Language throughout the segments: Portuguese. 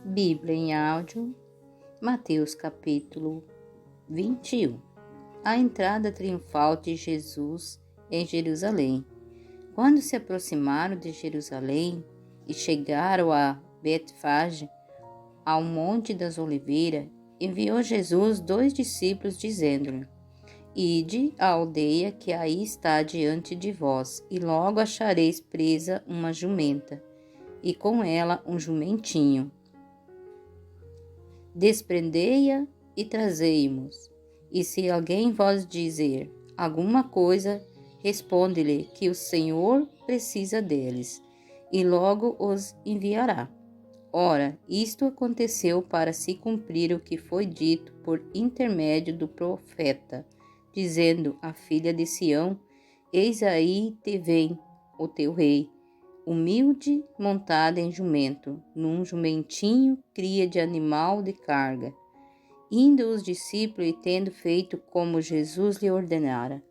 Bíblia em áudio, Mateus capítulo 21. A entrada triunfal de Jesus em Jerusalém. Quando se aproximaram de Jerusalém e chegaram a Betfage, ao Monte das Oliveiras, enviou Jesus 2 discípulos, dizendo-lhe: Ide à aldeia que aí está diante de vós, e logo achareis presa uma jumenta, e com ela um jumentinho. Desprendei-a e trazei-mos. E se alguém vos dizer alguma coisa, responde-lhe que o Senhor precisa deles, e logo os enviará. Ora, isto aconteceu para se cumprir o que foi dito por intermédio do profeta, dizendo à filha de Sião: Eis aí te vem o teu rei, humilde, montado em jumento, num jumentinho, cria de animal de carga. Indo os discípulos e tendo feito como Jesus lhe ordenara,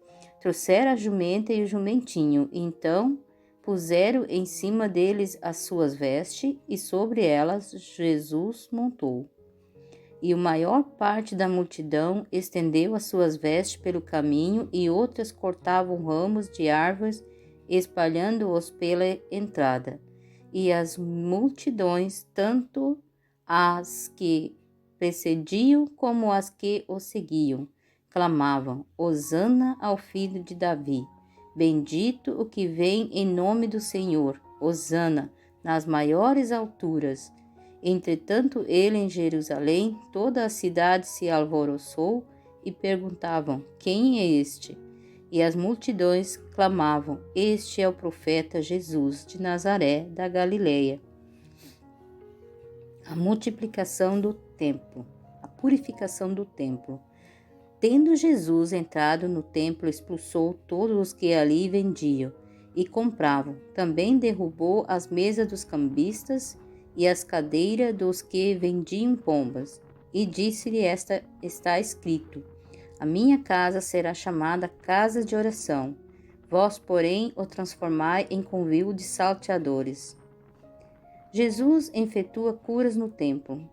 trouxeram a jumenta e o jumentinho, e então puseram em cima deles as suas vestes, e sobre elas Jesus montou. E a maior parte da multidão estendeu as suas vestes pelo caminho, e outras cortavam ramos de árvores, espalhando-os pela entrada. E as multidões, tanto as que precediam como as que o seguiam, clamavam: Hosana ao filho de Davi. Bendito o que vem em nome do Senhor. Hosana nas maiores alturas. Entretanto, ele em Jerusalém, toda a cidade se alvoroçou e perguntavam: Quem é este? E as multidões clamavam: Este é o profeta Jesus de Nazaré da Galileia. A multiplicação do templo, a purificação do templo. Tendo Jesus entrado no templo, expulsou todos os que ali vendiam e compravam. Também derrubou as mesas dos cambistas e as cadeiras dos que vendiam pombas. E disse-lhe: está escrito: A minha casa será chamada casa de oração. Vós, porém, o transformai em covil de salteadores. Jesus efetua curas no templo.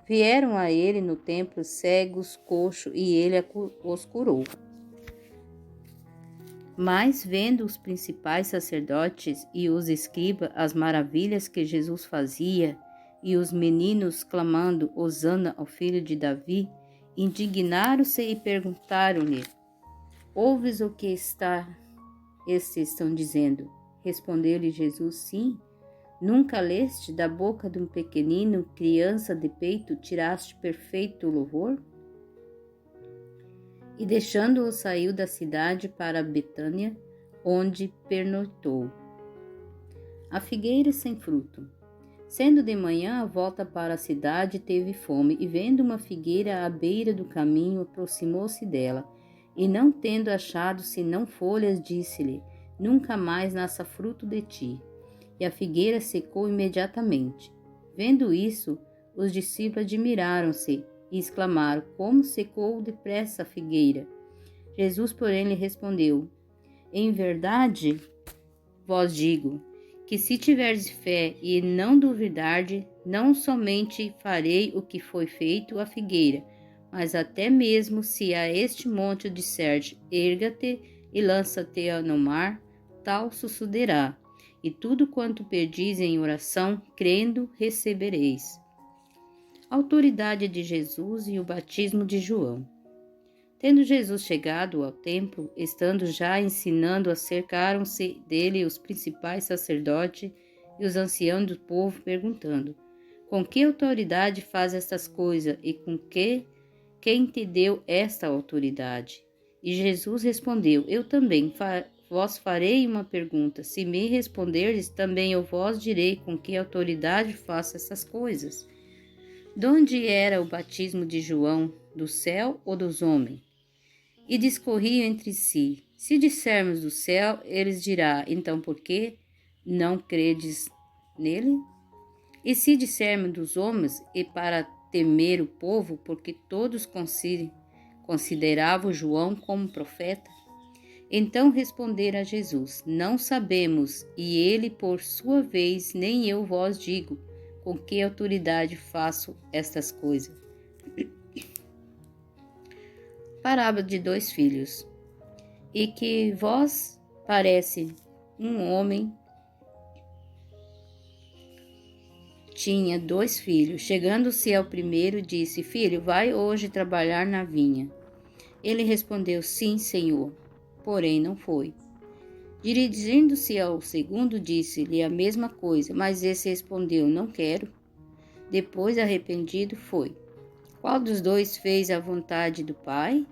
Vieram a ele no templo cegos, coxos, e ele os curou. Mas, vendo os principais sacerdotes e os escribas as maravilhas que Jesus fazia, e os meninos clamando: Hosana ao filho de Davi, indignaram-se e perguntaram-lhe: Ouves o que estes estão dizendo? Respondeu-lhe Jesus: Sim. Nunca leste da boca de um pequenino, criança de peito, tiraste perfeito louvor? E deixando-o saiu da cidade para Betânia, onde pernoitou. A figueira sem fruto. Sendo de manhã, a volta para a cidade, teve fome, e vendo uma figueira à beira do caminho, aproximou-se dela, e não tendo achado senão folhas, disse-lhe: Nunca mais nasça fruto de ti. E a figueira secou imediatamente. Vendo isso, os discípulos admiraram-se e exclamaram: Como secou depressa a figueira? Jesus, porém, lhe respondeu: Em verdade vos digo, que se tiverdes fé e não duvidardes, não somente farei o que foi feito à figueira, mas até mesmo se a este monte disserdes: Erga-te e lança-te no mar, tal sucederá. E tudo quanto pedis em oração, crendo, recebereis. A autoridade de Jesus e o batismo de João. Tendo Jesus chegado ao templo, estando já ensinando, acercaram-se dele os principais sacerdotes e os anciãos do povo, perguntando: Com que autoridade faz estas coisas e com quem te deu esta autoridade? E Jesus respondeu: Eu também vos farei uma pergunta. Se me responderdes, também eu vos direi com que autoridade faço essas coisas. Donde era o batismo de João? Do céu ou dos homens? E discorriam entre si. Se dissermos do céu, eles dirá: Então por que não credes nele? E se dissermos dos homens, e para temer o povo, porque todos consideravam João como profeta? Então responderam a Jesus: Não sabemos. E ele, por sua vez: Nem eu vos digo. com que autoridade faço estas coisas? Parábola de 2 filhos. E que vós parece um homem tinha 2 filhos. Chegando-se ao primeiro, disse: Filho, vai hoje trabalhar na vinha. Ele respondeu: Sim, senhor. Porém, não foi. Dirigindo-se ao segundo, disse-lhe a mesma coisa, mas esse respondeu: Não quero. Depois, arrependido, foi. Qual dos 2 fez a vontade do Pai?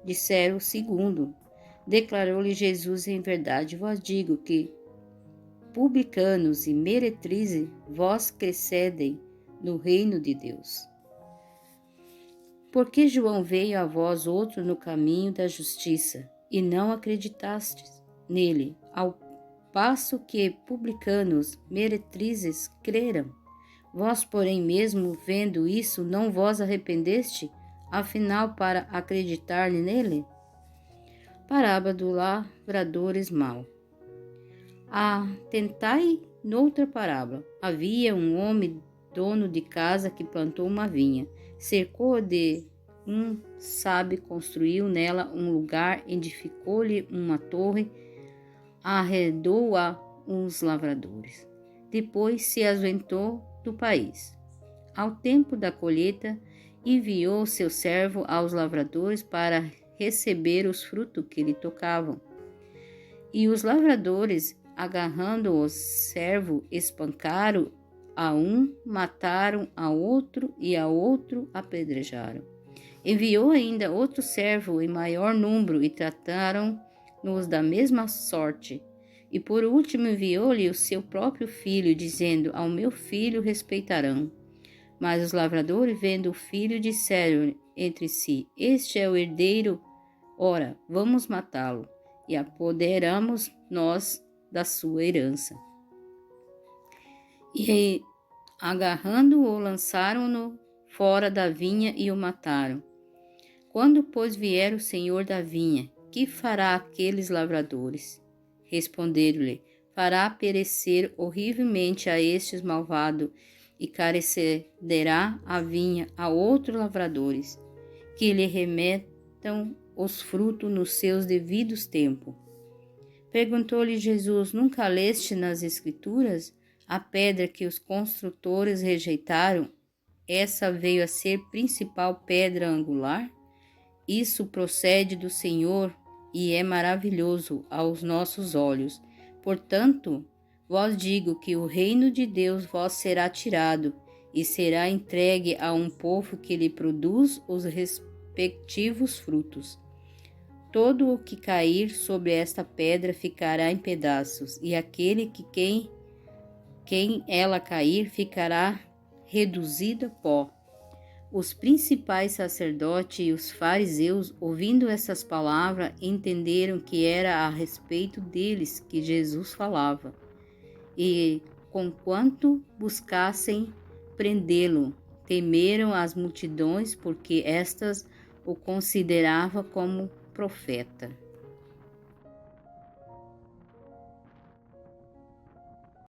Disseram o segundo. Declarou-lhe Jesus: Em verdade vos digo que publicanos e meretrizes vós crescedem no reino de Deus. Porque João veio a vós outro no caminho da justiça, e não acreditastes nele, ao passo que publicanos, meretrizes creram. Vós, porém, mesmo vendo isso, não vos arrependeste, afinal, para acreditar nele? Parábola do lavradores mau. Tentai noutra parábola. Havia um homem dono de casa que plantou uma vinha, cercou de sabe, construiu nela um lugar, edificou-lhe uma torre, arredou-a uns lavradores. Depois se ausentou do país. Ao tempo da colheita, enviou seu servo aos lavradores para receber os frutos que lhe tocavam. E os lavradores, agarrando o servo, espancaram a um, mataram a outro e a outro apedrejaram. Enviou ainda outro servo em maior número e trataram-nos da mesma sorte. E por último enviou-lhe o seu próprio filho, dizendo: Ao meu filho respeitarão. Mas os lavradores, vendo o filho, disseram entre si: Este é o herdeiro, ora, vamos matá-lo, e apoderamos nós da sua herança. E agarrando-o, lançaram-no fora da vinha e o mataram. Quando, pois, vier o senhor da vinha, que fará aqueles lavradores? Responderam-lhe: Fará perecer horrivelmente a estes malvados, e concederá a vinha a outros lavradores, que lhe remetam os frutos nos seus devidos tempos. Perguntou-lhe Jesus: Nunca leste nas Escrituras? A pedra que os construtores rejeitaram, essa veio a ser principal pedra angular? Isso procede do Senhor e é maravilhoso aos nossos olhos. Portanto, vos digo que o reino de Deus vos será tirado e será entregue a um povo que lhe produz os respectivos frutos. Todo o que cair sobre esta pedra ficará em pedaços, e aquele que quem ela cair ficará reduzido a pó. Os principais sacerdotes e os fariseus, ouvindo essas palavras, entenderam que era a respeito deles que Jesus falava, e, conquanto buscassem prendê-lo, temeram as multidões, porque estas o consideravam como profeta.